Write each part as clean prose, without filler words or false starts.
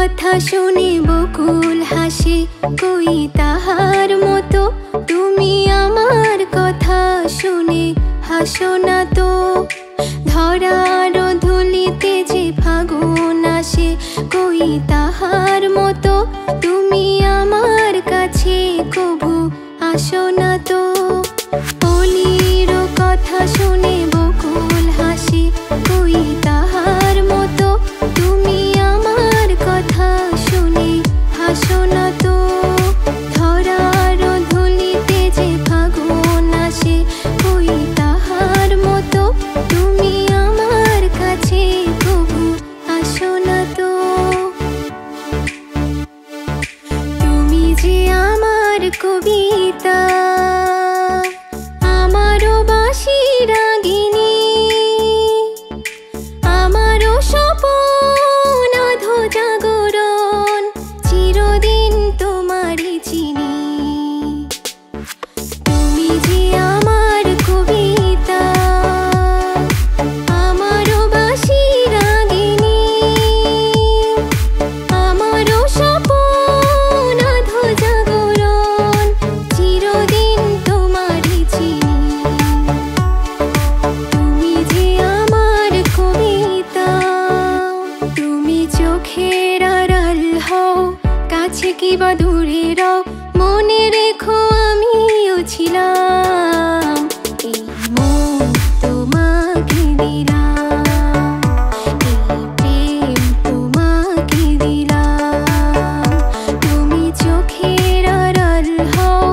কথা শুনে বকুল হাসে, কই তাহার মতো তুমি আমার কথা শুনে হাসো না তো। ধরার ধুলিতে যে ফাগুন আসে, কই তাহার মতো তুমি আমার কাছে কভু আসো না তো। অলির কথা শুনে বকুল হাসে, কই তাহার মতো তুমি আমার কথা শুনে হাসো না তো। ধরার ধুলিতে যে ফাগুন আসে, কই তাহার মতো তুমি আমার কাছে কভু আসো না তো। তুমি যে আমার কবিতা, আমারও বাঁশি রাগিনী, আমারও স্বপন আধো জাগরণ, চিরদিন তোমারই চিনি। তুমি যে আমার কবিতা, আমারও বাঁশি রাগিনী, আমারও স্বপন আধো জাগরণ, চিরদিন তোমারই চিনি। তুমি যে আমার কবিতা। তুমি চোখের আড়াল হও, কাছে কিবা দূরে রও, মনে রেখো আমিও ছিলাম। এই মন তোমাকে দিলাম, এই প্রেম তোমাকে দিলাম। তুমি চোখের আড়াল হও,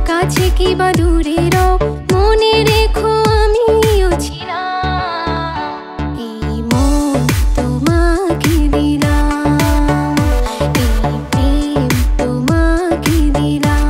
কাছে কিবা দূরে রও, মনে রেখো আমিও ছিলাম। এই মন তোমাকে দিলাম, এই প্রেম তোমাকে দিলাম।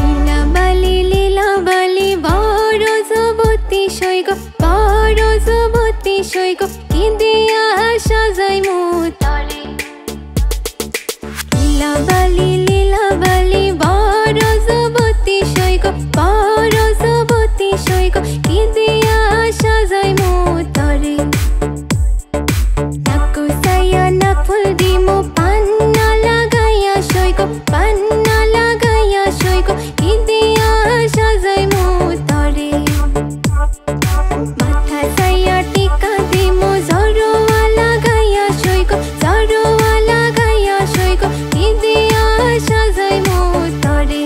লীলাবালি লীলাবালি বড় যুবতী সৈগ, বড় যুবতী সৈগ, কিদিয়া সাজাই মোতরে। লীলাবালি লীলাবালি বড় যুবতী সৈগ, বড় যুবতী সৈগ, কিদিয়া সাজাই মোতরে। নাক সাইয়া নাক ফুল দিমো, পান্না লাগাইয়া সৈগ, পান্না লাগাইয়া সৈগ, কিদিয়া সাজাই মোতরে। মাথা সাইয়া টিকা দিমো, জড়োয়া লাগাইয়া সৈগ, জড়োয়া লাগাইয়া সৈগ, কিদিয়া সাজাই মোতরে।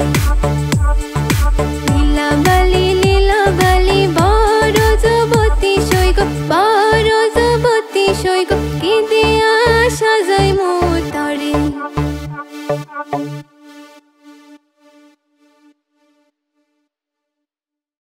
লীলাবালি লীলাবালি বড় যুবতী সৈগ, বড় যুবতী সৈগ, কিদিয়া